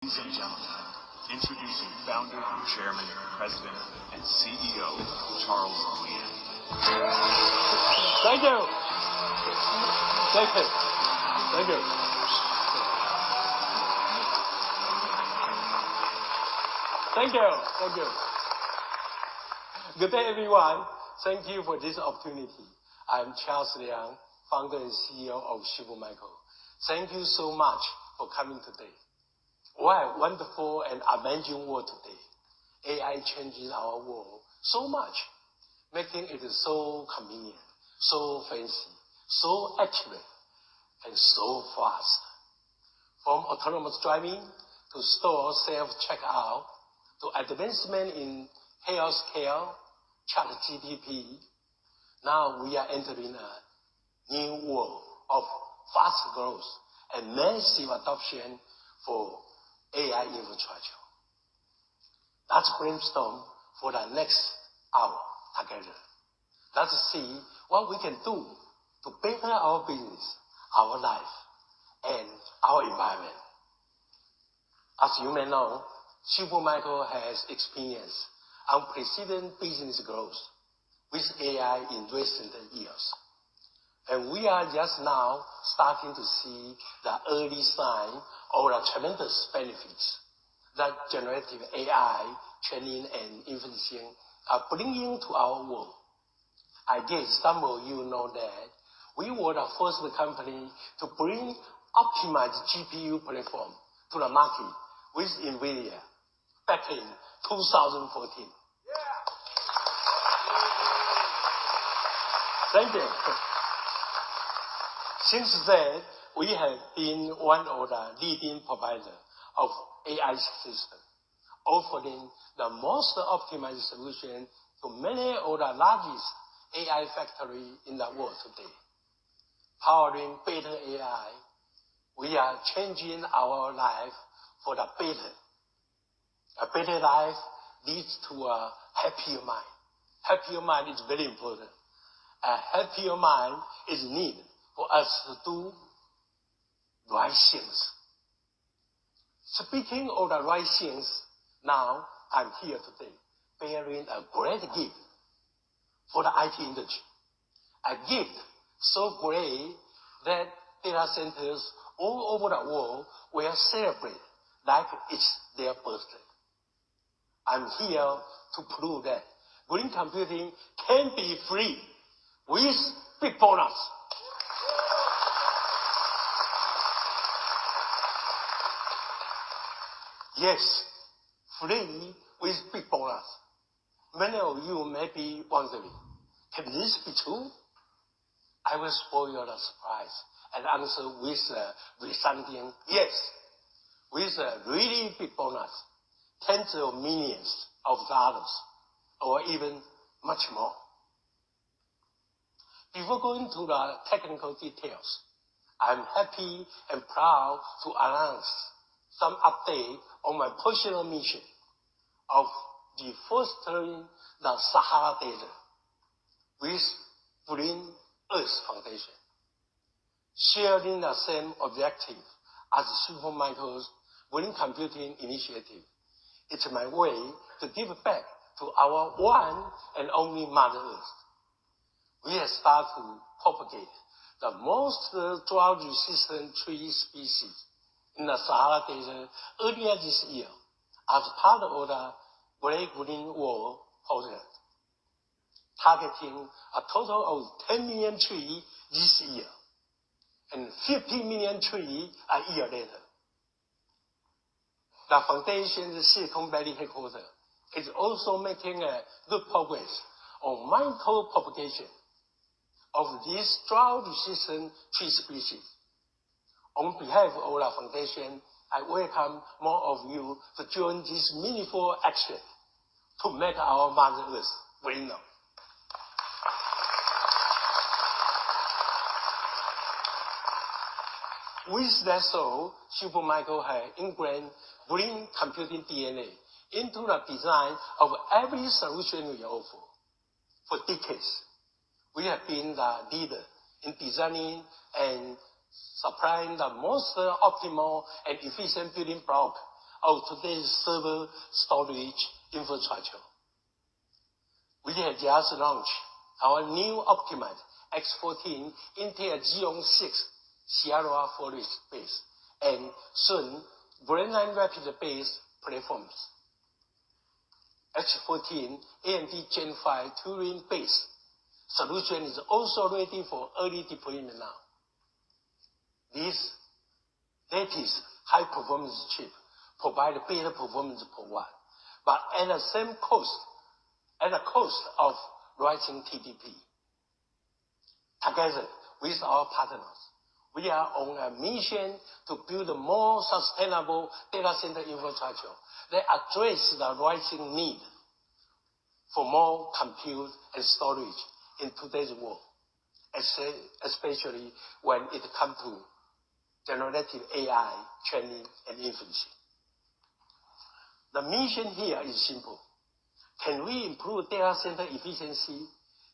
Ladies and gentlemen, introducing founder, chairman, president, and CEO, Charles Liang. Thank you. Thank you. Thank you. Thank you. Thank you. Good day, everyone. Thank you for this opportunity. I'm Charles Liang, founder and CEO of Supermicro. Thank you so much for coming today. What a wonderful and amazing world today. AI changing our world so much, making it so convenient, so fancy, so accurate, and so fast. From autonomous driving to store self-checkout to advancement in healthcare, ChatGPT, now we are entering a new world of fast growth and massive adoption for AI infrastructure. Let's brainstorm for the next hour together. Let's see what we can do to better our business, our life, and our environment. As you may know, Supermicro has experienced unprecedented business growth with AI in recent years. And we are just now starting to see the early sign of the tremendous benefits that generative AI training and inferencing are bringing to our world. I guess some of you know that we were the first company to bring optimized GPU platform to the market with NVIDIA back in 2014. Thank you. Since then, we have been one of the leading providers of AI systems, offering the most optimized solution to many of the largest AI factories in the world today. Powering better AI, we are changing our life for the better. A better life leads to a happier mind. Happier mind is very important. A happier mind is needed for us to do right things. Speaking of the right things, now I'm here today bearing a great gift for the IT industry. A gift so great that data centers all over the world will celebrate like it's their birthday. I'm here to prove that green computing can be free with big bonus. Yes, free with big bonus. Many of you may be wondering, can this be true? I will spoil the surprise and answer with a resounding yes, with a really big bonus, tens of millions of dollars, or even much more. Before going to the technical details, I'm happy and proud to announce some update on my personal mission of fostering the Sahara Desert with Green Earth Foundation, sharing the same objective as Supermicro's Green Computing Initiative. It's my way to give back to our one and only Mother Earth. We have started to propagate the most drought-resistant tree species in the Sahara Desert earlier this year as part of the Great Green Wall project, targeting a total of 10 million trees this year and 50 million trees a year later. The foundation's Silicon Valley headquarters is also making good progress on mindful propagation of these drought-resistant tree species. On behalf of the foundation, I welcome more of you to join this meaningful action to make our Mother Earth greener. With that so, Supermicro has ingrained green computing DNA into the design of every solution we offer. For decades, we have been the leader in designing and supplying the most optimal and efficient building block of today's server storage infrastructure. We have just launched our new optimized X14 Intel Xeon 6 Sierra Forest-based and soon Brainline Rapid-based platforms. X14 AMD Gen 5 Turing-based solution is also ready for early deployment now. This latest high-performance chip provides better performance per watt, but at the same cost, at the cost of rising TDP. Together with our partners, we are on a mission to build a more sustainable data center infrastructure that addresses the rising need for more compute and storage in today's world, especially when it comes to generative AI training and inference. The mission here is simple. Can we improve data center efficiency,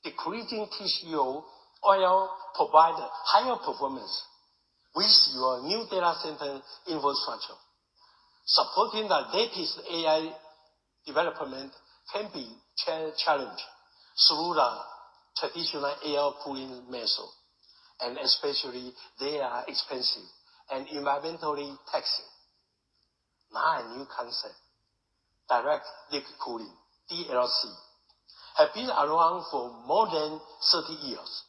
decreasing TCO, while provide higher performance with your new data center infrastructure? Supporting the latest AI development can be challenged through the traditional air cooling method, and especially they are expensive and environmentally taxing. Now a new concept, direct liquid cooling, DLC, have been around for more than 30 years.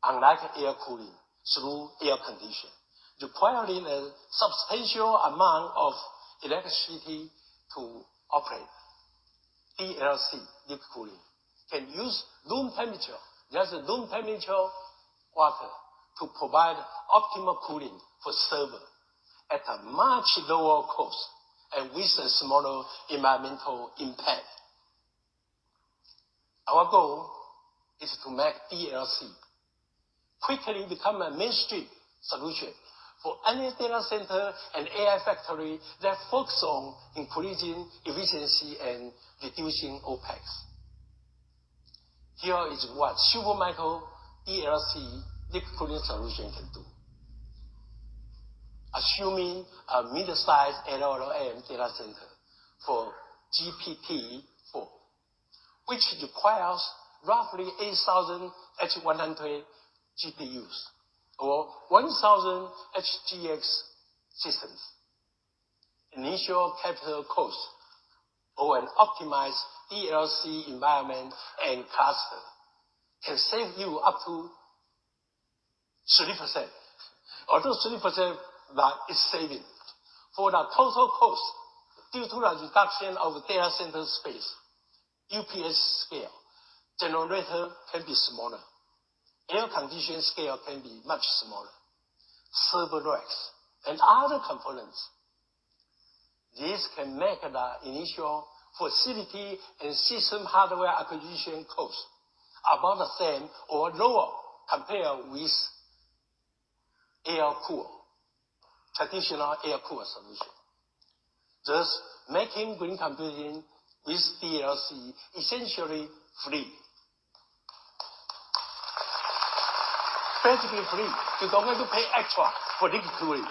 Unlike air cooling through air conditioning, requiring a substantial amount of electricity to operate, DLC, liquid cooling, can use room temperature, just room temperature water, to provide optimal cooling for server at a much lower cost and with a smaller environmental impact. Our goal is to make DLC quickly become a mainstream solution for any data center and AI factory that focus on increasing efficiency and reducing OPEX. Here is what Supermicro DLC liquid cooling solution can do. Assuming a mid-sized LLM data center for GPT-4, which requires roughly 8,000 H100 GPUs or 1,000 HGX systems. Initial capital cost or an optimized DLC environment and cluster can save you up to 3%. Although 3% that is saving. For the total cost, due to the reduction of data center space, UPS scale, generator can be smaller. Air conditioning scale can be much smaller. Server racks and other components. This can make the initial facility and system hardware acquisition cost about the same or lower compared with traditional air-cooled solution, thus making green computing with DLC essentially free. Basically free. You don't have to pay extra for liquid cooling.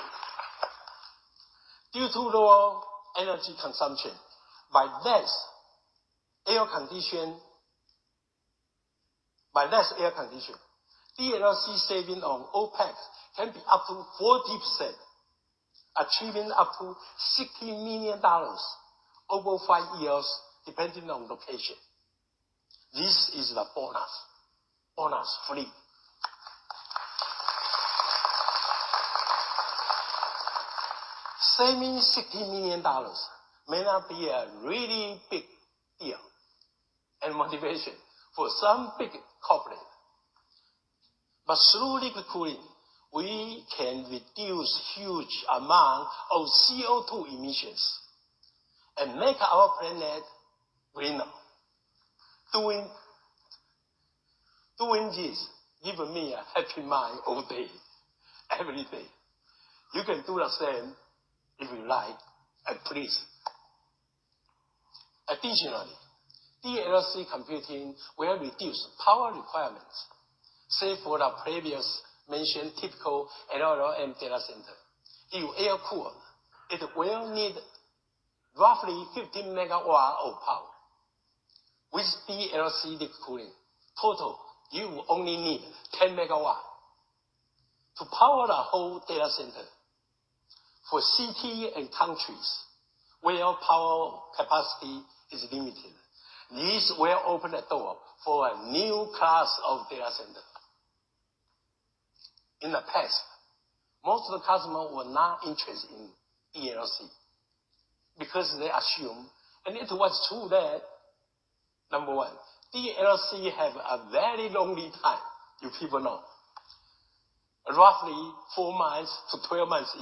Due to lower energy consumption by less air conditioning, DLC saving on OPEX can be up to 40%, achieving up to $60 million over 5 years, depending on location. This is the bonus free. Saving $60 million may not be a really big deal and motivation for some big corporate. But through liquid cooling, we can reduce huge amount of CO2 emissions and make our planet greener. Doing this gives me a happy mind all day, every day. You can do the same if you like, and please. Additionally, DLC computing will reduce power requirements, save for the previous mentioned typical LLM data center. If air-cooled, it will need roughly 15 megawatt of power. With DLC liquid cooling, total, you will only need 10 megawatt to power the whole data center. For city and countries where power capacity is limited, this will open the door for a new class of data center. In the past, most of the customers were not interested in DLC because they assumed, and it was true that, number one, DLC have a very long lead time, you people know. Roughly 4 months to 12 months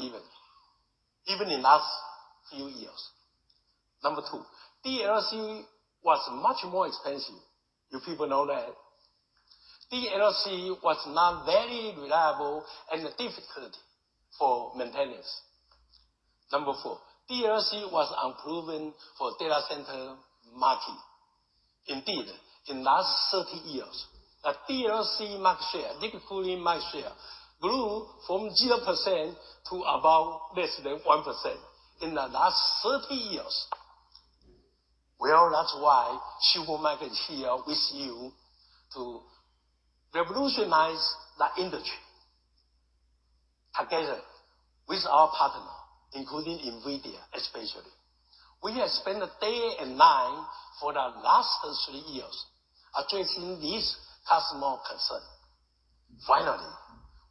even in last few years. Number two, DLC was much more expensive. You people know that. DLC was not very reliable and difficult for maintenance. Number four, DLC was unproven for data center market. Indeed, in last 30 years, the DLC market share, liquid cooling market share, grew from 0% to about less than 1% in the last 30 years. Well, that's why Supermicro is here with you to revolutionize the industry. Together with our partner, including NVIDIA especially, we have spent day and night for the last 3 years addressing this customer concern. Finally,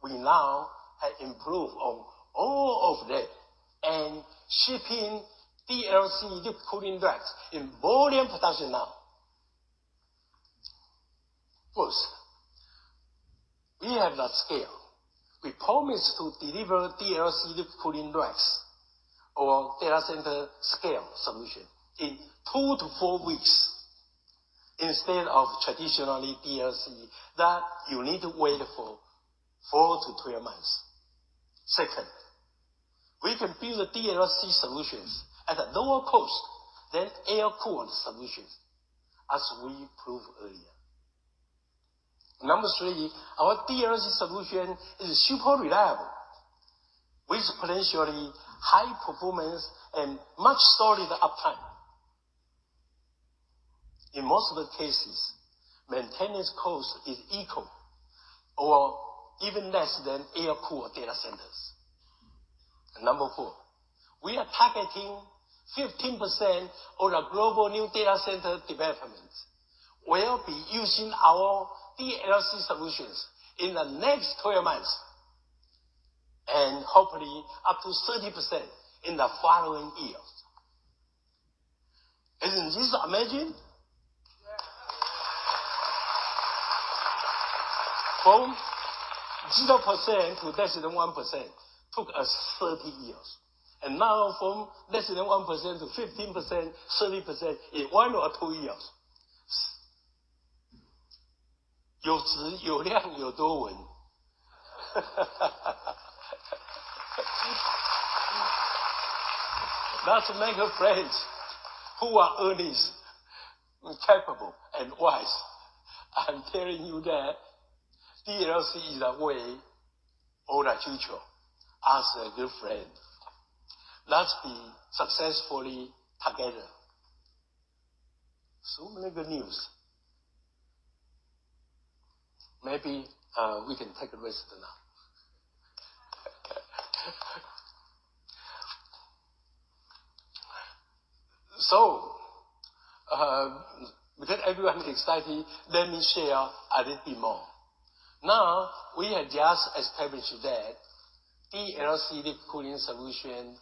we now have improved on all of them and shipping DLC liquid cooling racks in volume production now. First, we have the scale. We promise to deliver DLC liquid cooling racks or data center scale solution in 2 to 4 weeks instead of traditionally DLC that you need to wait for 4 to 12 months. Second, we can build DLC solutions at a lower cost than air-cooled solutions, as we proved earlier. Number three, our DLC solution is super reliable with potentially high performance and much solid uptime. In most of the cases, maintenance cost is equal or even less than air-cooled data centers. And number four, we are targeting 15% of the global new data center development will be using our DLC solutions in the next 12 months, and hopefully up to 30% in the following years. Isn't this amazing? From 0% to less than 1% took us 30 years. And now from less than 1% to 15%, 30% in 1 or 2 years. 有质有量有多稳。Let's make friends who are earnest, capable, and wise. I'm telling you that DLC is the way of the future. As a good friend, let's be successfully together. So many good news. Maybe we can take a rest now. So, because everyone is excited, let me share a little bit more. Now, we have just established that DLC liquid cooling solutions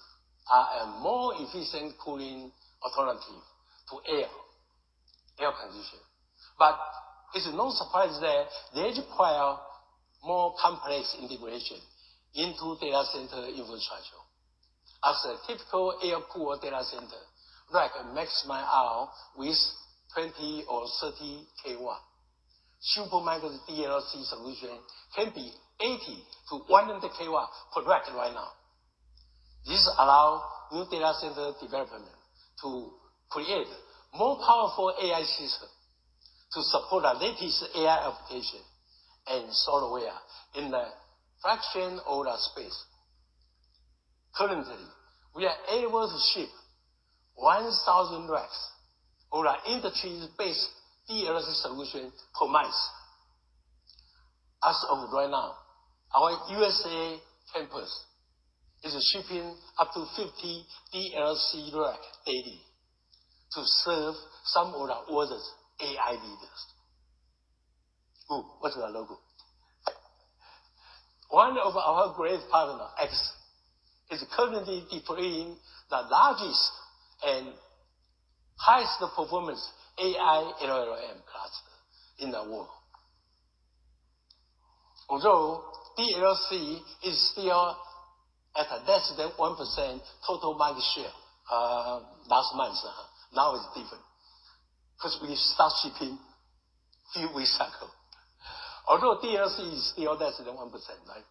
are a more efficient cooling alternative to air conditioning. But it's no surprise that they require more complex integration into data center infrastructure. As a typical air-cooled data center, rack maximize out with 20 or 30 kW. Supermicro's DLC solution can be 80 to 100 kW per rack right now. This allows new data center development to create more powerful AI systems to support the latest AI application and software in the fraction of the space. Currently, we are able to ship 1,000 racks of our industry-based DLC solution per month. As of right now, our USA campus is shipping up to 50 DLC rack daily to serve some of the world's AI leaders. Ooh, what's the logo? One of our great partners, X, is currently deploying the largest and highest performance AI LLM cluster in the world. Although DLC is still at less than 1% total market share last month, now it's different because we start shipping a few weeks ago. Although DLC is still less than 1%, right?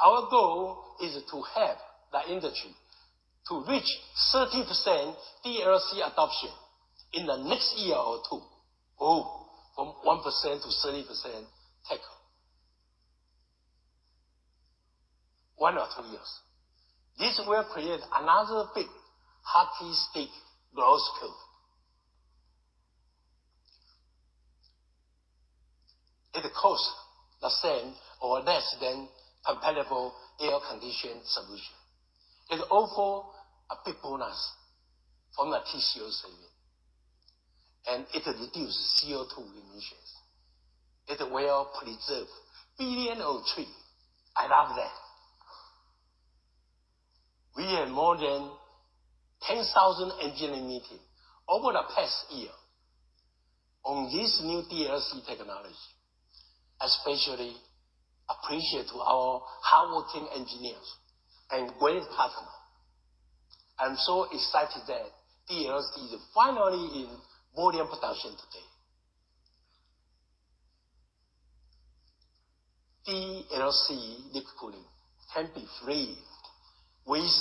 Our goal is to help the industry to reach 30% DLC adoption in the next year or two. Oh, from 1% to 30% tackle. 1 or 2 years. This will create another big hockey stick growth curve. It costs the same or less than comparable air-conditioned solution. It offers a big bonus from the TCO saving. And it reduces CO2 emissions. It will preserve billions of trees. I love that. We had more than 10,000 engineering meetings over the past year on this new DLC technology. Especially appreciate to our hardworking engineers and great partners. I'm so excited that DLC is finally in volume production today. DLC liquid cooling can be free with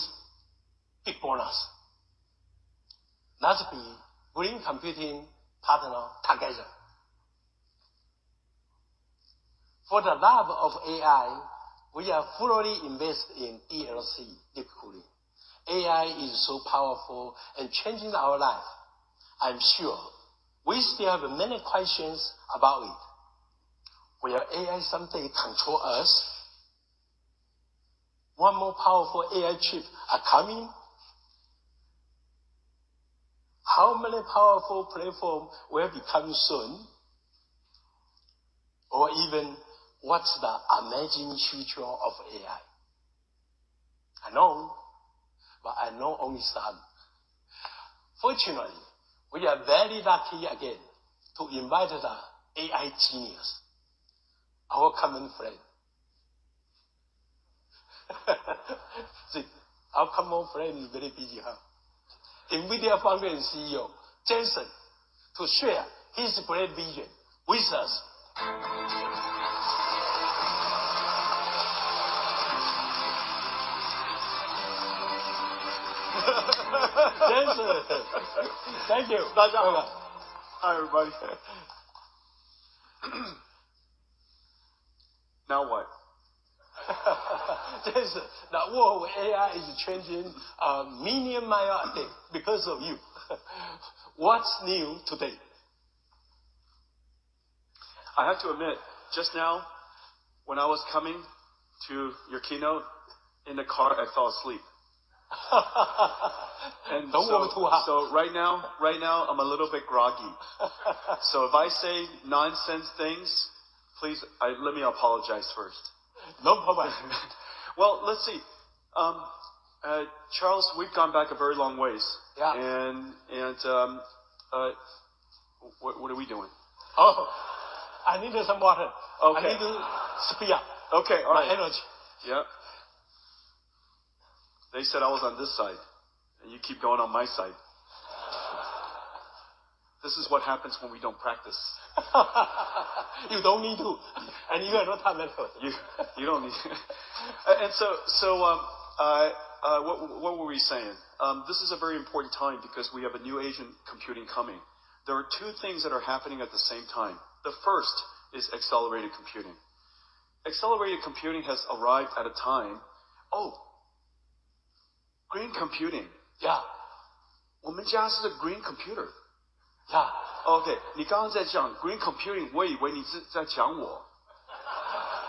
big bonus. Let's be green computing partner together. For the love of AI, we are fully invested in DLC liquid cooling. AI is so powerful and changing our life. I'm sure we still have many questions about it. Will AI someday control us? One more powerful AI chip are coming? How many powerful platforms will become soon? Or even, what's the amazing future of AI? I know, but I know only some. Fortunately, we are very lucky again to invite the AI genius, our common friend. See, our common friend is very busy, huh? NVIDIA founder and CEO, Jensen, to share his great vision with us. Jensen, thank you. Hi, everybody. Now what? Jensen, the world of AI is changing million miles a day because of you. What's new today? I have to admit, just now, when I was coming to your keynote, in the car, I fell asleep. And Don't work too hard. So right now, I'm a little bit groggy. So if I say nonsense things, please, let me apologize first. No problem. Well, let's see. Charles, we've gone back a very long ways. Yeah. And what are we doing? Oh, I need some water. Okay. I need to speed up. Okay, all right. My energy. Yeah. They said I was on this side, and you keep going on my side. This is what happens when we don't practice. You don't need to, and you are not talented. You don't need. And what were we saying? This is a very important time because we have a new age in computing coming. There are two things that are happening at the same time. The first is accelerated computing. Accelerated computing has arrived at a time. Oh, Green computing. Yeah. 我们家是 green computer. Yeah. OK， 你刚刚在讲 green computing， 我以为你是在讲我。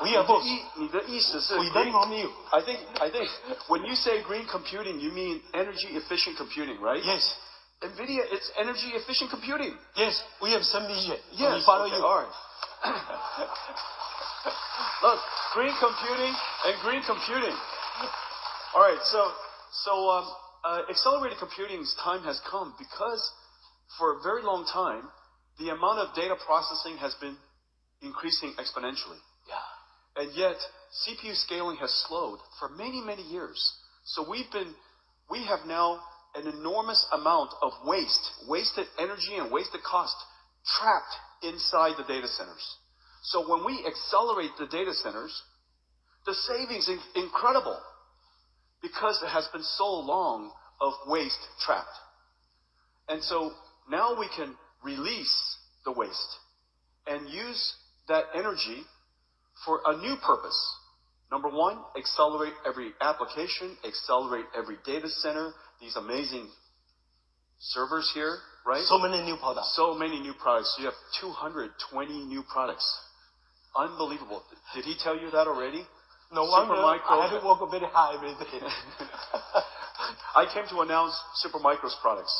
We are both. 你的意思是 We learn from you. I think when you say green computing, you mean energy efficient computing, right? Yes. NVIDIA, it's energy efficient computing. Yes. We have some vision. Yes. We follow okay, you. All right. Look, green computing and green computing. All right. So accelerated computing's time has come because for a very long time, the amount of data processing has been increasing exponentially. Yeah. And yet, CPU scaling has slowed for many, many years. So we have now an enormous amount of wasted energy and wasted cost trapped inside the data centers. So when we accelerate the data centers, the savings is incredible because it has been so long of waste trapped. And so now we can release the waste and use that energy for a new purpose. Number one, accelerate every application, accelerate every data center, these amazing servers here, right? So many new products. So many new products. You have 220 new products. Unbelievable. Did he tell you that already? No wonder I had to work a bit high every day. I came to announce Supermicro's products.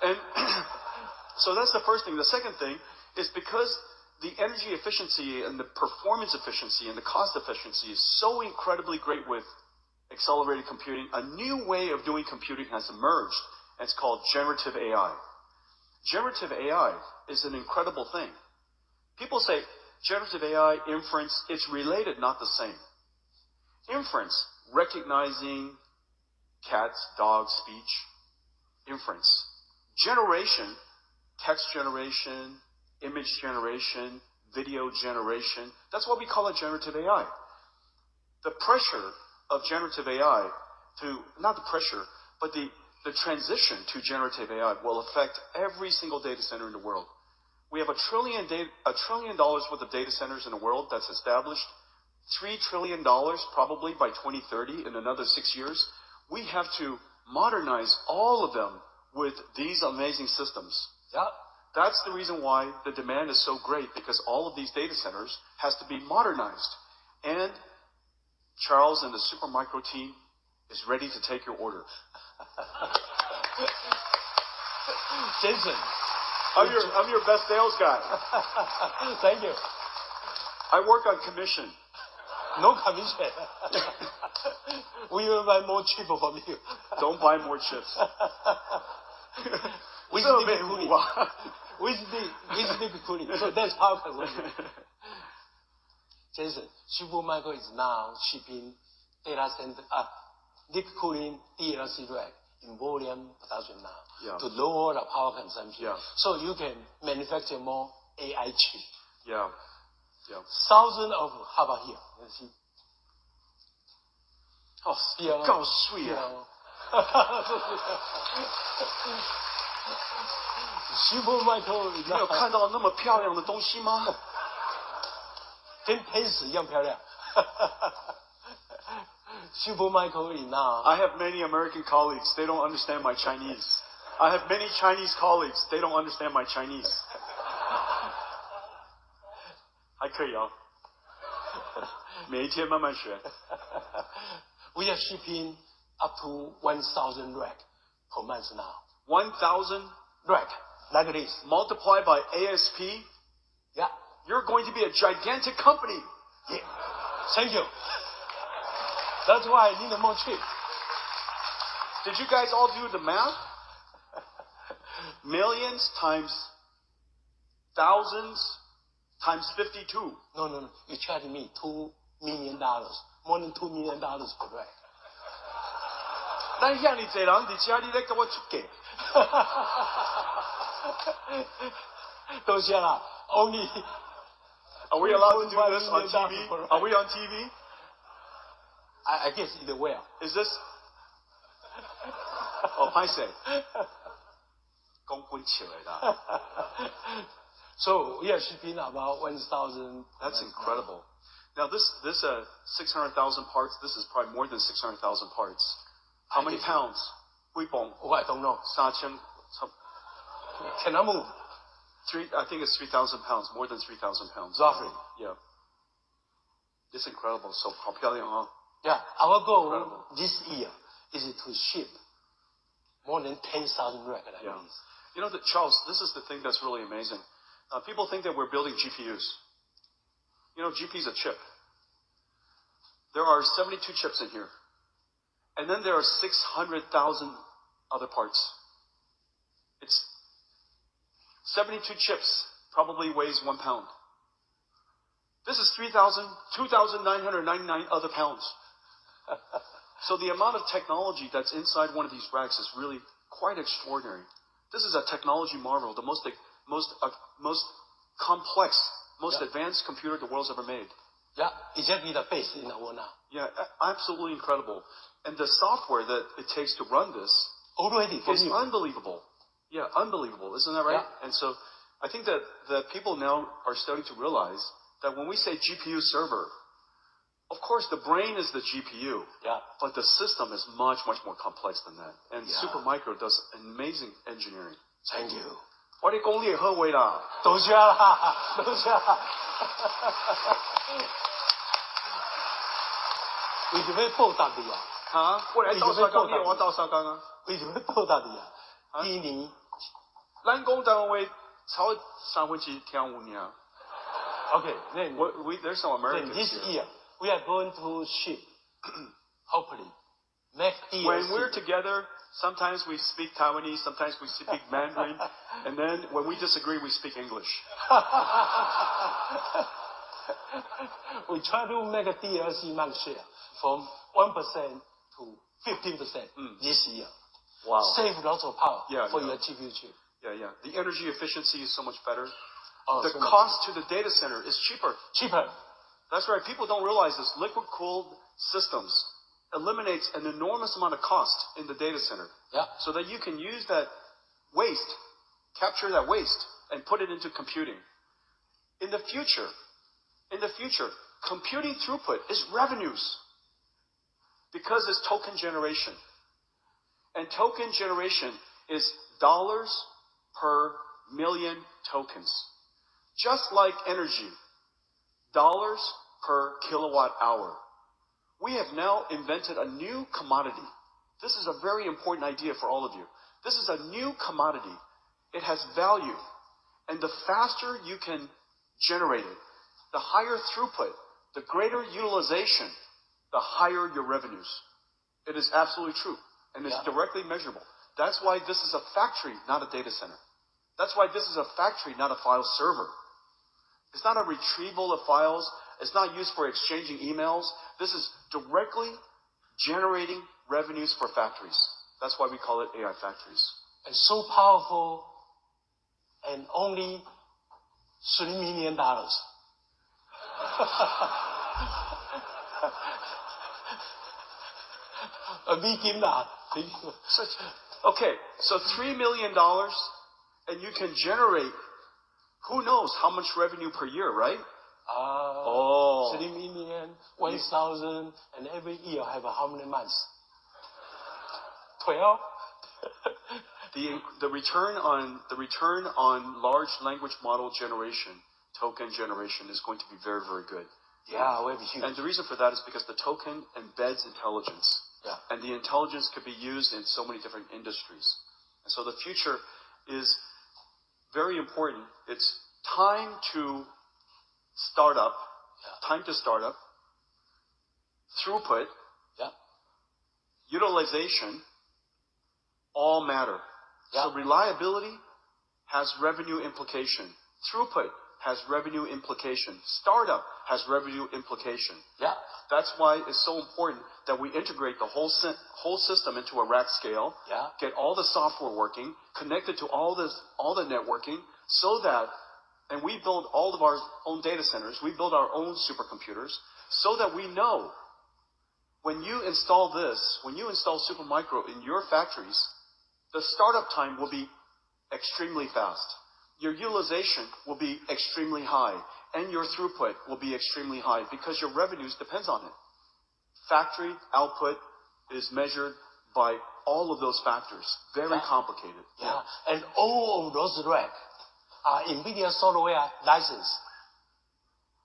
And so that's the first thing. The second thing is because the energy efficiency and the performance efficiency and the cost efficiency is so incredibly great with accelerated computing, a new way of doing computing has emerged, and it's called generative AI. Generative AI is an incredible thing. People say generative AI, inference, it's related, not the same. Inference, recognizing cats, dogs, speech, inference. Generation, text generation, image generation, video generation. That's why we call it generative AI. The pressure of generative AI not the pressure, but the transition to generative AI will affect every single data center in the world. We have $1 trillion worth of data centers in the world that's established. $3 trillion probably by 2030 in another 6 years. We have to modernize all of them with these amazing systems. Yeah. That's the reason why the demand is so great, because all of these data centers has to be modernized. And Charles and the Supermicro team is ready to take your order. Jason, I'm your best sales guy. Thank you. I work on commission. No commission. We will buy more chip from you. Don't buy more chips. With liquid cooling. With liquid cooling. So that's power consumption. Jason, Supermicro is now shipping data center liquid cooling DLC rack in volume production now to lower the power consumption. Yeah. So you can manufacture more AI chip. Yeah. Yeah. Thousands of, how about here? Let's see. Oh, yeah. 够sweet啊！Supermicro 你有看到那么漂亮的东西吗？跟天使一样漂亮。Supermicro is now. I have many American colleagues. They don't understand my Chinese. I have many Chinese colleagues. They don't understand my Chinese. 还可以哦，每一天慢慢学。We are shipping up to 1,000 rack per month now. 1,000 rack like this. Multiplied by ASP. Yeah. You're going to be a gigantic company. Yeah. Thank you. That's why I need more chip. Did you guys all do the math? Millions times thousands times 52. No. You charge me $2 million. More than $2 million per rack. 那像你这人在家里在跟我出价。多谢啦。Only. Are we allowed to do this on TV? Are we on TV? I guess either way. Is this? Oh, 拍谁？公滚起来的。So we are shipping about 1,000. That's incredible. Now this 600,000 parts. This is probably more than 600,000 parts. How many pounds? 几磅? Oh, I don't know. 3000. Cannot move. I think it's 3,000 pounds, more than 3,000 pounds. Roughly. Yeah. It's incredible. So, 好漂亮啊. Yeah, our goal Incredible. this year is to ship more than 10,000 racks like Yeah. this. You know, Charles, this is the thing that's really amazing. People think that we're building GPUs. You know, GPU is a chip. There are 72 chips in here. And then there are 600,000 other parts. It's 72 chips, probably weighs 1 pound. This is 2,999 other pounds. So the amount of technology that's inside one of these racks is really quite extraordinary. This is a technology marvel, the most complex, most advanced computer the world's ever made. Yeah, exactly the base in our now. Yeah, absolutely incredible. And the software that it takes to run this Already for is me. unbelievable. Yeah, unbelievable. Isn't that right? Yeah. And so I think that people now are starting to realize that when we say GPU server, of course the brain is the GPU, Yeah. but the system is much, much more complex than that. And Yeah. Supermicro does amazing engineering. Thank you. 我的功力很伟大。多谢啦，多谢啦。为什么报答你啊？啊，我来斗沙缸，你我斗沙缸啊。为什么报答你啊？第一年，咱讲单位超3分之听有尔。Okay, then There's some Americans this here. year we are going to ship, hopefully, next year. When we're together, sometimes we speak Taiwanese, sometimes we speak Mandarin, and then when we disagree, we speak English. We try to make a DLC market share from 1% to 15% this year. Wow. Save lots of power for Yeah. your GPU chip. Yeah. The energy efficiency is so much better. Oh, The so much cost to the data center is cheaper. cheaper. That's right. People don't realize this. Liquid-cooled systems eliminates an enormous amount of cost in the data center. Yeah. So that you can use that waste, capture that waste, and put it into computing. In the future, computing throughput is revenues because it's token generation. And token generation is dollars per million tokens. Just like energy, dollars per kilowatt hour. We have now invented a new commodity. This is a very important idea for all of you. This is a new commodity. It has value. And the faster you can generate it, the higher throughput, the greater utilization, the higher your revenues. It is absolutely true. And it's directly measurable. That's why this is a factory, not a data center. That's why this is a factory, not a file server. It's not a retrieval of files. It's not used for exchanging emails. This is directly generating revenues for factories. That's why we call it AI factories. And so powerful and only $3 million. A big game lah. Okay, so $3 million, and you can generate, who knows how much revenue per year, right? 3 million, 1,000, and every year have how many months? 12? The return on large language model generation, token generation, is going to be very, very good. Yeah, will be huge. And the reason for that is because the token embeds intelligence. Yeah. And the intelligence could be used in so many different industries. And so the future is very important. It's time to start up, throughput, utilization, all matter. So reliability has revenue implication. Throughput has revenue implication. Startup has revenue implication. Yeah. That's why it's so important that we integrate the whole system into a rack scale, get all the software working, connect it to all the networking, so that, and we build all of our own data centers, we build our own supercomputers, so that we know when you install this, when you install Supermicro in your factories, the startup time will be extremely fast. Your utilization will be extremely high, and your throughput will be extremely high because your revenues depends on it. Factory output is measured by all of those factors. Very complicated. Yeah. And all of those racks are NVIDIA software licensed,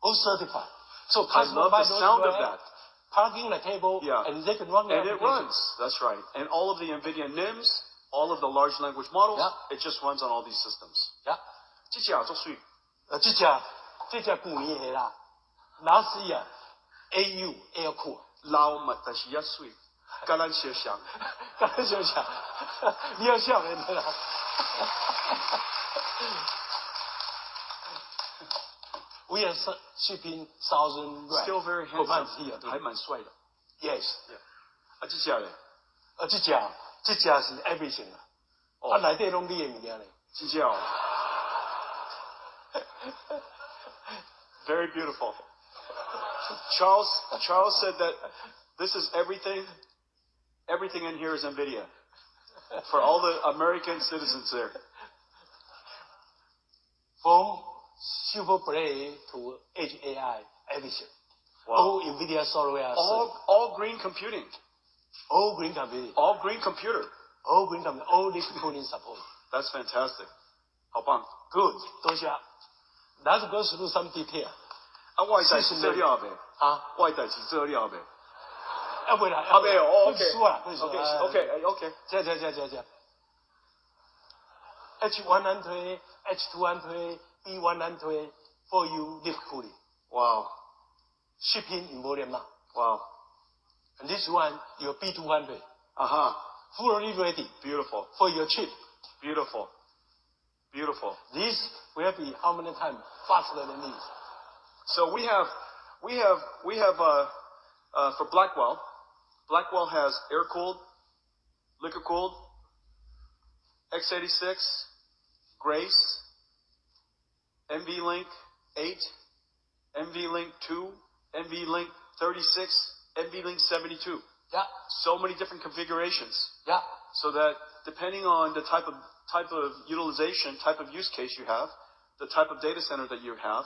all certified. So I love the sound of that. Plug in the cable, and they can run the And it runs. That's right. And all of the NVIDIA NIMs, all of the large language models, it just runs on all these systems. Yeah. 这家做水，这只旧年的啦，老师啊 ，AU Air Cool， 老嘛但是也水，跟咱相像，跟咱相像，你要笑人的啦。We are shipping 1,000 racks. Still very per month handsome. here. 还蛮帅的。 Yes. 啊，这家嘞，这是 everything 啊，内底拢你的物件嘞。这家哦。Very beautiful. Charles said that this is everything. Everything in here is NVIDIA for all the American citizens there. From Super Play to Edge AI, everything. Wow. All NVIDIA software. All green computing. All green computing. All green computer. All green computing. All liquid cooling support. That's fantastic. 好棒。 Good. 多谢。Let's go through some detail. 啊，外代是这料呗。啊，外代是这料呗。要不然，啊没有哦 ，OK。OK。这。H100, H200, B100 for you liquid cooling. Wow. Shipping in volume now. Wow. And this one, your B200. Fully ready. Beautiful. For your chip. Beautiful. This will be how many times faster than this? So we have for Blackwell. Blackwell has air cooled, liquid cooled, x86, Grace, NVLink 8, NVLink 2, NVLink 36, NVLink 72. Yeah. So many different configurations. Yeah. So that depending on the type of utilization, type of use case you have, the type of data center that you have,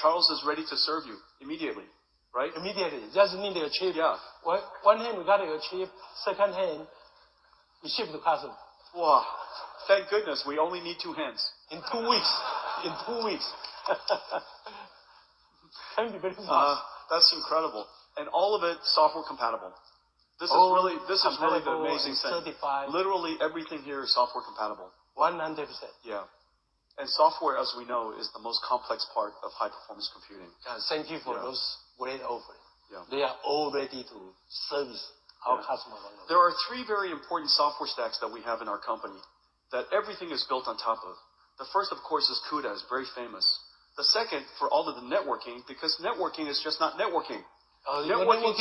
Charles is ready to serve you immediately, right? Immediately. Just need a chip. Yeah. One hand we got your chip. Second hand, we ship to customer. Wow. Thank goodness we only need 2 hands. In 2 weeks. Can be very fast. That's incredible. And all of it software compatible. This is really the amazing thing. Certified. Literally everything here is software compatible. 100%. Yeah. And software, as we know, is the most complex part of high-performance computing. Thank you for those great offerings. Yeah. They are all ready to service our customers. There are 3 very important software stacks that we have in our company that everything is built on top of. The first, of course, is CUDA, is very famous. The second, for all of the networking, because networking is just not networking. Networking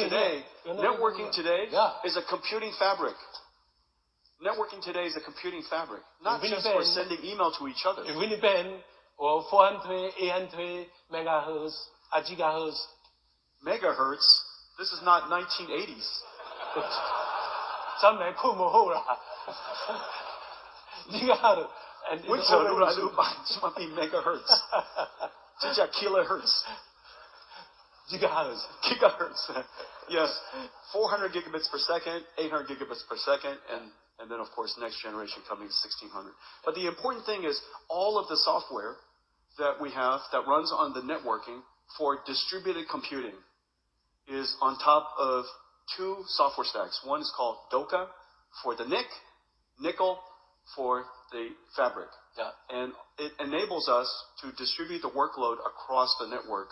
today is a computing fabric. Networking today is a computing fabric, not just for sending email to each other. InfiniBand or 400, 800 megahertz, gigahertz. Megahertz? This is not 1980s. 咱们困不好啦。gigahertz. And Which might be megahertz. Just kilohertz. Gigahertz. Yes. 400 gigabits per second, 800 gigabits per second, and then of course next generation coming is 1600. But the important thing is all of the software that we have that runs on the networking for distributed computing is on top of 2 software stacks. One is called DOCA for the NIC, nickel for the fabric. Yeah. And it enables us to distribute the workload across the network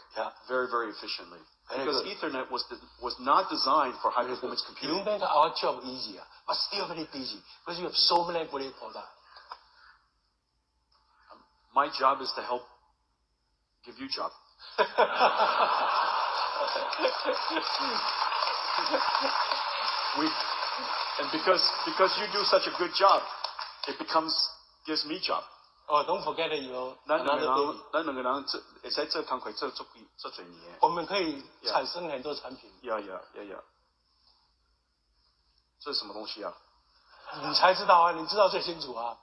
very, very efficiently. Because Ethernet was not designed for high-performance computing. You make our job easier, but still very busy because you have so many great products. My job is to help give you job. And because you do such a good job, it gives me job. Oh, don't forget your another baby. 咱两个人会使做工课做几年。我们可以产生很多产品。Yeah. 这是什么东西啊？你才知道啊，你知道最清楚啊。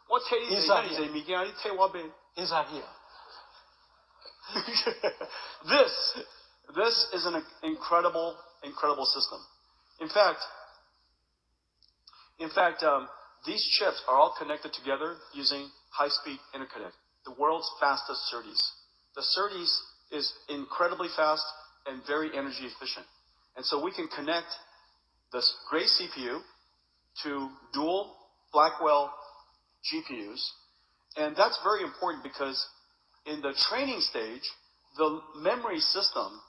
我替你做这物件，你替我卖。Inside here. This is an incredible system. In fact, In fact, these chips are all connected together using high-speed interconnect, the world's fastest SerDes. The SerDes is incredibly fast and very energy efficient. And so we can connect this Grace CPU to dual Blackwell GPUs. And that's very important because in the training stage, the memory system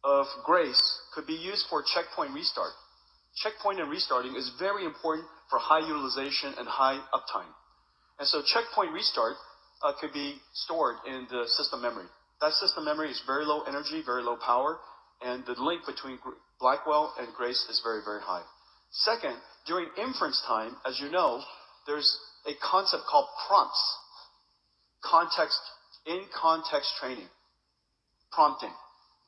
of Grace could be used for checkpoint restart. Checkpoint and restarting is very important for high utilization and high uptime. And so checkpoint restart could be stored in the system memory. That system memory is very low energy, very low power, and the link between Blackwell and Grace is very, very high. Second, during inference time, as you know, there's a concept called prompts. In-context training. Prompting.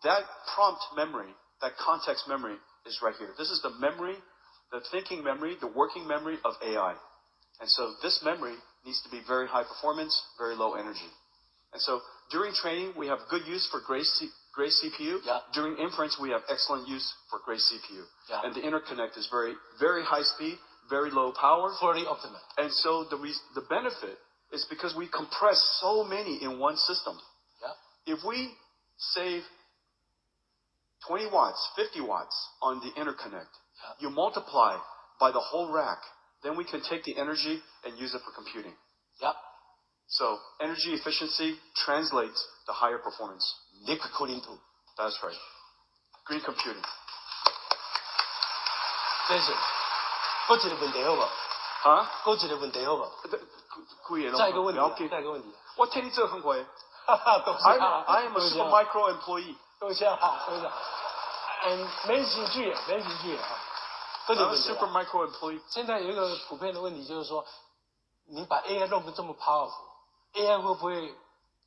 That prompt memory, that context memory is right here. This is the memory, the thinking memory, the working memory of AI. And so this memory needs to be very high performance, very low energy. And so during training, we have good use for Grace CPU. Yeah. During inference, we have excellent use for Grace CPU. Yeah. And the interconnect is very, very high speed, very low power. Fully optimal. And so the benefit is because we compress so many in one system. Yeah. If we save 20 watts, 50 watts on the interconnect, you multiply by the whole rack, then we can take the energy and use it for computing. Yeah. So energy efficiency translates to higher performance. Liquid cooling too. That's right. Green computing. 真是，还有一个问题好不好？啊？还有一个问题好不好？再一个问题，再一个问题。我替你做很快。多谢。I am a Supermicro employee. 多谢啊，多谢。没兴趣，没兴趣啊。I'm a Supermicro employee. 现在有一个普遍的问题就是说，你把 AI 弄得这么 powerful，AI 会不会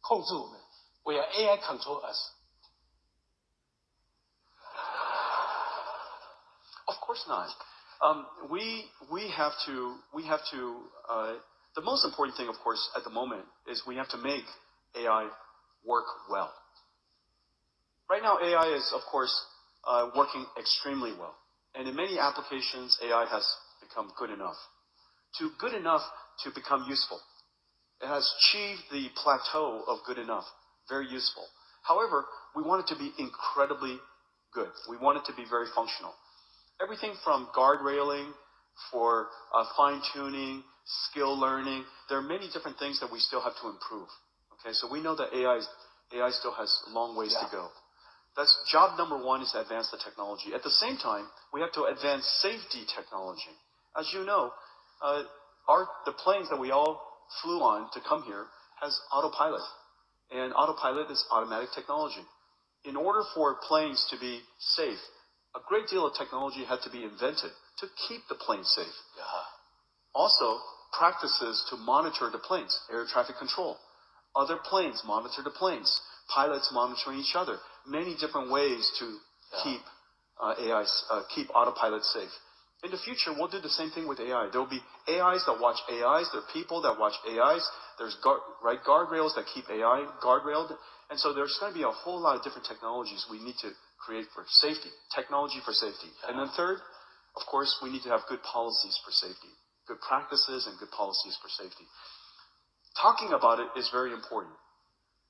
控制我们？Will AI control us? Of course not. We have to. The most important thing, of course, at the moment is we have to make AI work well. Right now, AI is, of course, working extremely well, and in many applications, AI has become good enough. Good enough to become useful. It has achieved the plateau of good enough, very useful. However, we want it to be incredibly good. We want it to be very functional. Everything from guardrailing, for fine-tuning, skill learning, there are many different things that we still have to improve. Okay, so we know that AI still has long ways to go. That's job number one, is to advance the technology. At the same time, we have to advance safety technology. As you know, the planes that we all flew on to come here has autopilot. And autopilot is automatic technology. In order for planes to be safe, a great deal of technology had to be invented to keep the plane safe. Yeah. Also, practices to monitor the planes, air traffic control. Other planes monitor the planes. Pilots monitoring each other. Many different ways to keep keep autopilot safe. In the future, we'll do the same thing with AI. There will be AIs that watch AIs. There are people that watch AIs. There's guardrails that keep AI guardrailed. And so there's going to be a whole lot of different technologies we need to create for safety, technology for safety. And then third, of course, we need to have good policies for safety, good practices and good policies for safety. Talking about it is very important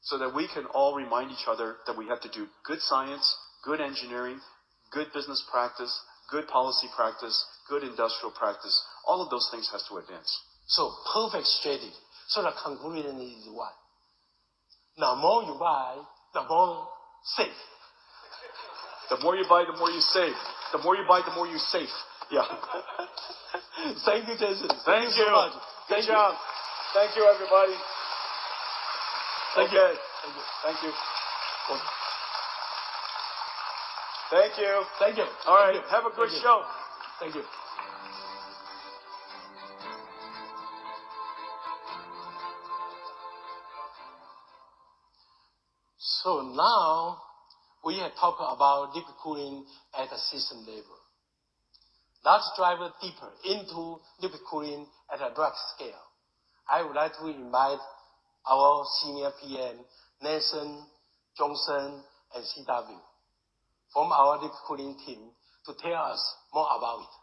so that we can all remind each other that we have to do good science, good engineering, good business practice, good policy practice, good industrial practice. All of those things has to advance. So perfect strategy. So the conclusion is what? The more you buy, the more safe. The more you buy, the more you save. The more you buy, the more you save. Yeah. Thank you, Jason. Thank you. So much. Good job. Thank you, everybody. Thank you. Thank you. Thank you. Thank you. All right. Thank you. Have a good Thank you. show. Thank you. So now we have talked about liquid cooling at a system level. Let's dive deeper into liquid cooling at a rack scale. I would like to invite our senior PM, Nathan, Johnson, and CW from our liquid cooling team to tell us more about it.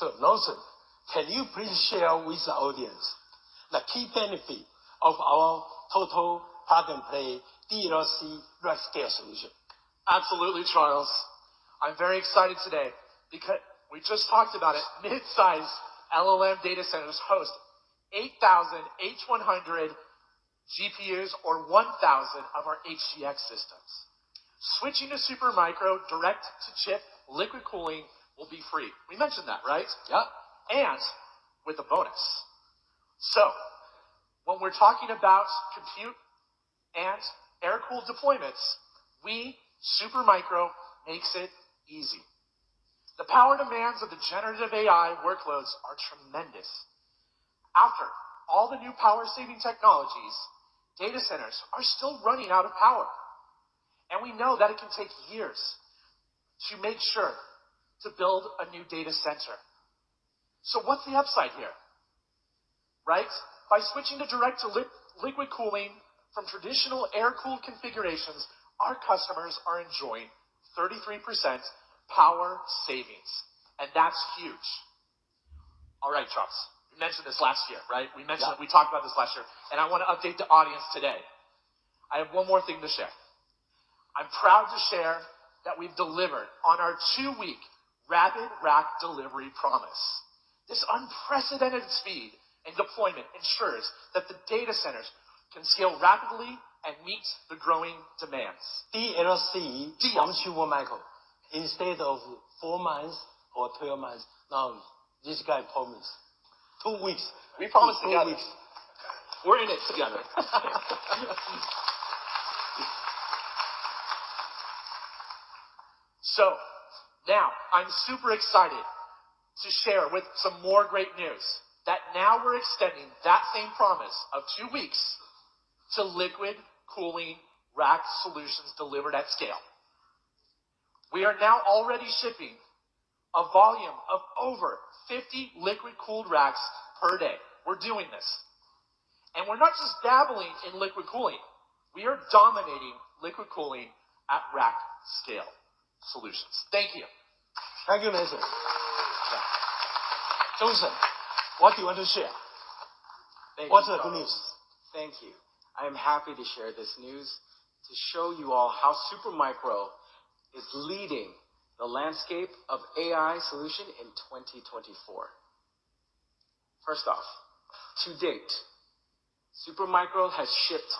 So, Nelson, can you please share with the audience the key benefit of our total plug-and-play DLC rack scale solution? Absolutely, Charles. I'm very excited today because we just talked about it. Mid-size LLM data centers host 8,000 H100 GPUs or 1,000 of our HGX systems. Switching to Supermicro direct-to-chip liquid cooling will be free. We mentioned that, right? Yeah. And with a bonus. So, when we're talking about compute and air-cooled deployments, Supermicro makes it easy. The power demands of the generative AI workloads are tremendous. After all the new power-saving technologies, data centers are still running out of power. And we know that it can take years to make sure to build a new data center. So what's the upside here? Right? By switching to direct to liquid cooling from traditional air-cooled configurations, our customers are enjoying 33% power savings. And that's huge. All right, Charles. We mentioned this last year, right? We talked about this last year. And I want to update the audience today. I have one more thing to share. I'm proud to share that we've delivered on our 2-week rapid rack delivery promise. This unprecedented speed and deployment ensures that the data centers can scale rapidly and meet the growing demands. DLC from Supermicro. Instead of 4 months or 12 months, now this guy promised 2 weeks. We promised 2 together. weeks. We're in it together. So, now, I'm super excited to share with some more great news that now we're extending that same promise of 2 weeks to liquid cooling rack solutions delivered at scale. We are now already shipping a volume of over 50 liquid-cooled racks per day. We're doing this. And we're not just dabbling in liquid cooling. We are dominating liquid cooling at rack scale solutions. Thank you. Thank you, Nelson. Johnson, what do you want to share? What's the good news? Thank you. I am happy to share this news to show you all how Supermicro is leading the landscape of AI solution in 2024. First off, to date, Supermicro has shipped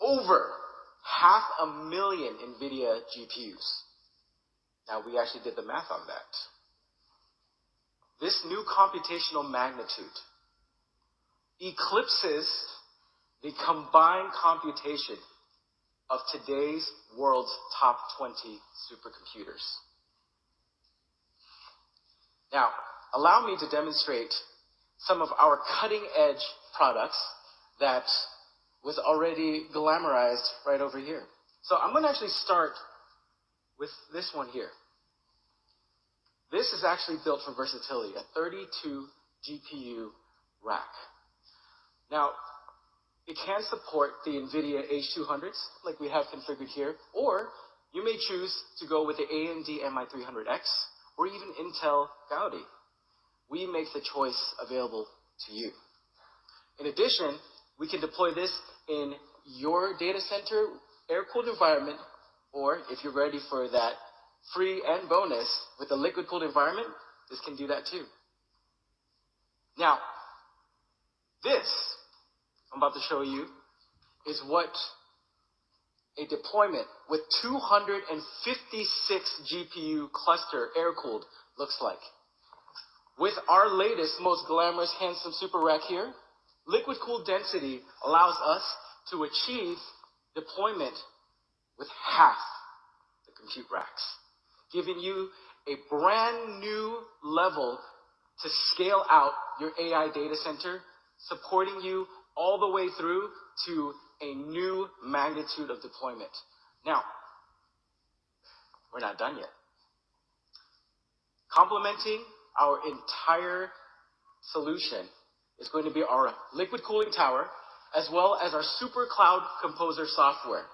over 500,000 NVIDIA GPUs. Now, we actually did the math on that. This new computational magnitude eclipses the combined computation of today's world's top 20 supercomputers. Now, allow me to demonstrate some of our cutting-edge products that was already glamorized right over here. So I'm going to actually start with this one here. This is actually built for versatility, a 32 GPU rack. Now, it can support the NVIDIA H200s, like we have configured here, or you may choose to go with the AMD MI300X, or even Intel Gaudi. We make the choice available to you. In addition, we can deploy this in your data center air-cooled environment, or if you're ready for that free and bonus with a liquid-cooled environment, this can do that too. Now, this I'm about to show you is what a deployment with 256 GPU cluster air-cooled looks like. With our latest, most glamorous, handsome super rack here, liquid-cooled density allows us to achieve deployment with half the compute racks, giving you a brand new level to scale out your AI data center, supporting you all the way through to a new magnitude of deployment. Now, we're not done yet. Complementing our entire solution is going to be our liquid cooling tower as well as our Super Cloud Composer software.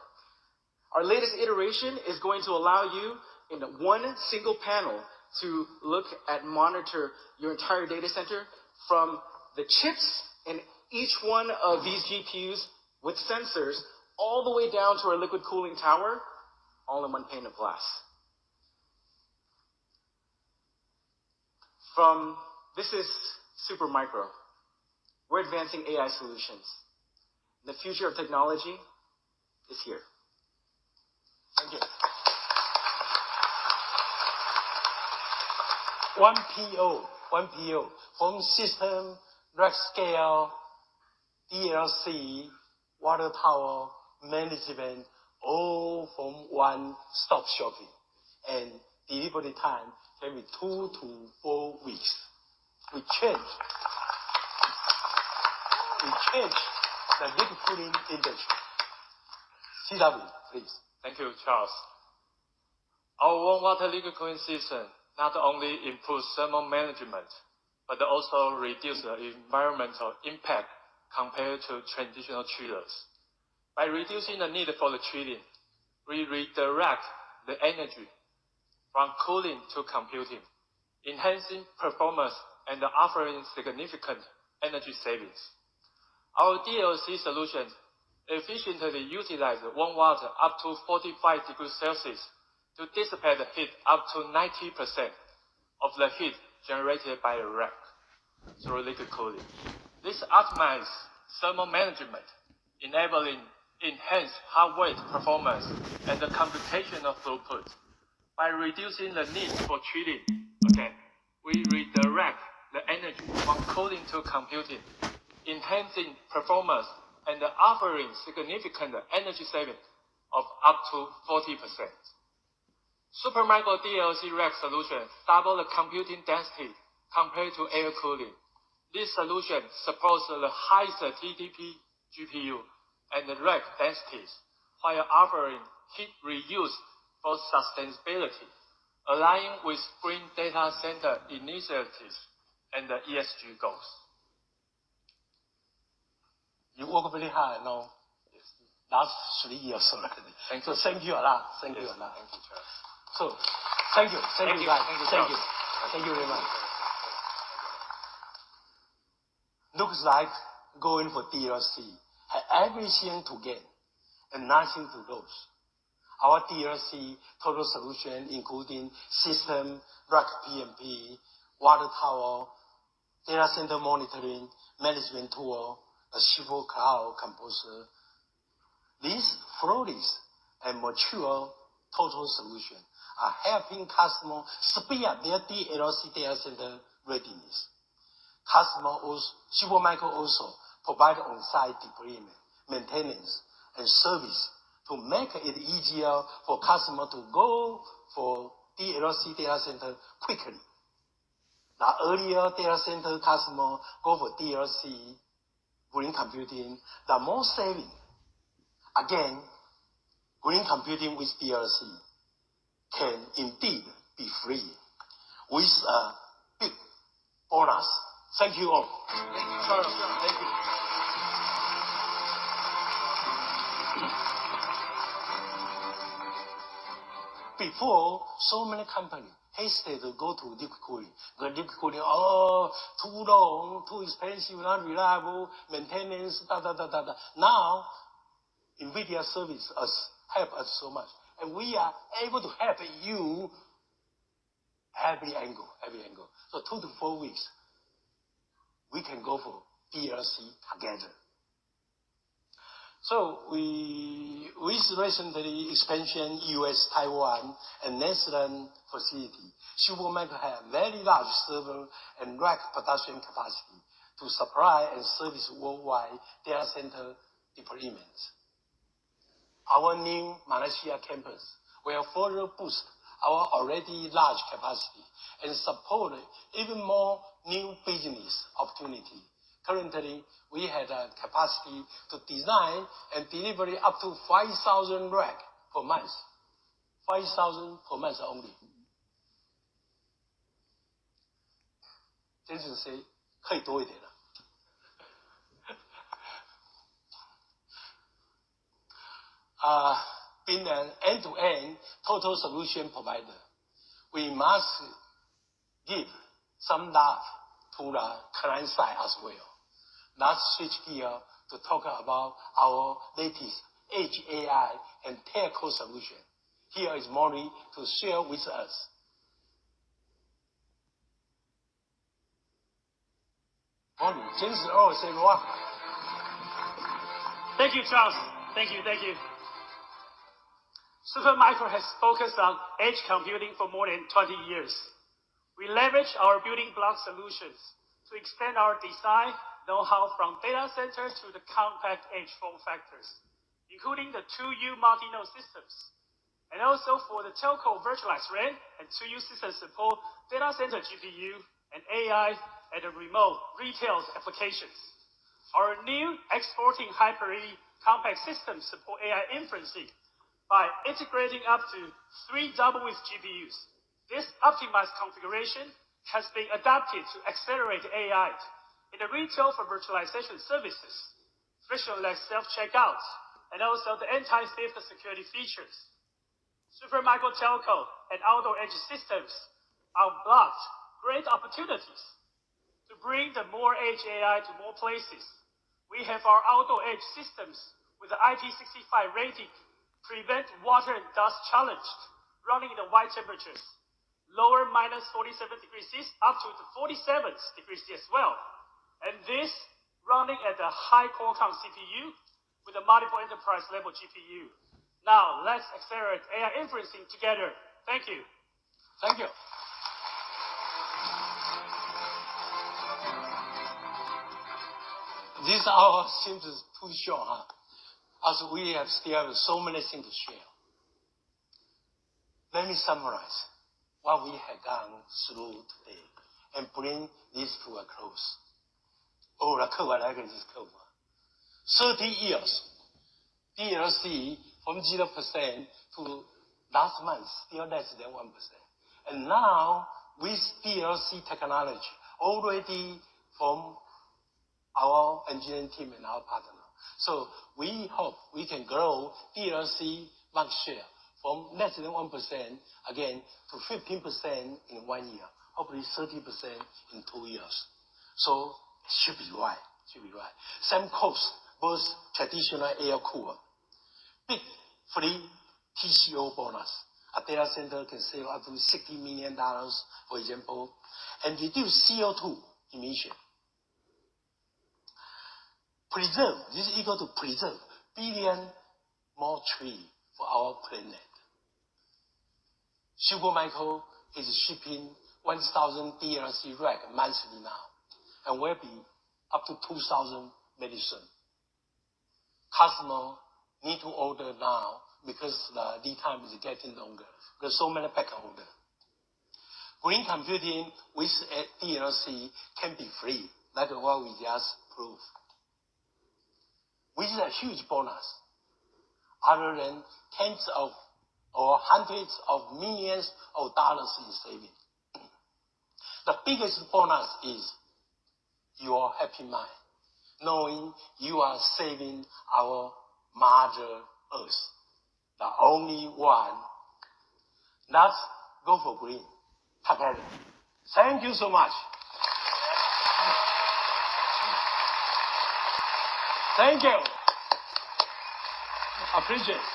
Our latest iteration is going to allow you in one single panel to look at monitor your entire data center from the chips in each one of these GPUs with sensors all the way down to our liquid cooling tower, all in one pane of glass. This is Supermicro. We're advancing AI solutions. The future of technology is here. Thank you. One PO from system, rack scale, DLC, water tower, management, all from one-stop shopping. And delivery time can be 2 to 4 weeks. We change the liquid cooling industry. CW, please. Thank you, Charles. Our warm water liquid cooling system not only improves thermal management, but also reduces the environmental impact compared to traditional chillers. By reducing the need for the chilling, we redirect the energy from cooling to computing, enhancing performance and offering significant energy savings. Our DLC solutions efficiently utilize warm water up to 45 degrees Celsius to dissipate the heat up to 90% of the heat generated by the rack through liquid cooling. This optimizes thermal management, enabling enhanced hot weight performance and the computational throughput. By reducing the need for chilling, again, we redirect the energy from cooling to computing, enhancing performance and offering significant energy savings of up to 40%. Supermicro DLC rack solution double the computing density compared to air cooling. This solution supports the highest TDP GPU and rack densities while offering heat reuse for sustainability, aligning with green data center initiatives and the ESG goals. You work very hard now. Last 3 years already. Thank you. So thank you a lot. Thank you a lot. Thank you, Charles. So, thank you guys. Thank you, Thank you very much. Looks like going for DLC had everything to gain and nothing to lose. Our DLC total solution, including system, rack PMP, water tower, data center monitoring, management tool, a Super Cloud Composer. These flawless and mature total solutions are helping customers speed up their DLC data center readiness. Supermicro also provide on-site deployment, maintenance, and service to make it easier for customers to go for DLC data center quickly. The earlier data center customers go for DLC, green computing, the more saving. Again, green computing with DLC can indeed be free with a big bonus. Thank you all. Charles, thank you. Before, so many companies hesitate to go to liquid cooling. The liquid cooling, too long, too expensive, not reliable, maintenance, Now, NVIDIA service help us so much. And we are able to help you every angle. So 2 to 4 weeks, we can go for DLC together. So with recently expansion US, Taiwan, and Netherlands facility, Supermicro have very large server and rack production capacity to supply and service worldwide data center deployments. Our new Malaysia campus will further boost our already large capacity and support even more new business opportunity. Currently, we have a capacity to design and deliver up to 5,000 rack per month. 5,000 per month only. Jensen say, 可以多一点了。being an end-to-end total solution provider, we must give some love to the client side as well. Let's switch gear to talk about our latest Edge AI and telco solution. Here is Maury to share with us. Maury, 真是20哇！ Thank you, Charles. Thank you. Supermicro has focused on edge computing for more than 20 years. We leverage our building block solutions to extend our design know-how from data center to the compact edge form factors, including the 2U multi-node systems. And also for the telco virtualized RAN and 2U system support data center GPU and AI and the remote retail applications. Our new exporting Hyper-E compact systems support AI inferencing by integrating up to 3 double-width GPUs. This optimized configuration has been adapted to accelerate AI in the retail for virtualization services, frictionless self-checkout, and also the anti-theft security features. Supermicro telco and outdoor edge systems unblocked great opportunities to bring the more edge AI to more places. We have our outdoor edge systems with the IP65 rating, prevent water and dust challenged, running in the wide temperatures, lower -47 degrees C up to the 47 degrees C as well. And this running at the high Qualcomm CPU with a multiple enterprise level GPU. Now let's accelerate AI inferencing together. Thank you. Thank you. This hour seems too short, huh? As we have still so many things to share. Let me summarize what we have gone through today and bring this to a close. Oh, the curve, I like this curve. 30 years, DLC from 0% to last month, still less than 1%. And now, with DLC technology, already from our engineering team and our partner. So we hope we can grow DLC market share from less than 1% again to 15% in 1 year, hopefully 30% in 2 years. So it should be right. Same cost, both traditional air cooler. Big free TCO bonus. A data center can save up to $60 million, for example, and reduce CO2 emission. Preserve, this is equal to preserve billion more trees for our planet. Supermicro is shipping 1,000 DLC rack monthly now, and will be up to 2,000 very soon. Customer need to order now because the lead time is getting longer. There's so many back order. Green computing with DLC can be free, like what we just proved. Which is a huge bonus, other than tens of or hundreds of millions of dollars in saving. The biggest bonus is your happy mind, knowing you are saving our Mother Earth, the only one. Let's go for green together. Thank you so much. Thank you. Appreciate it.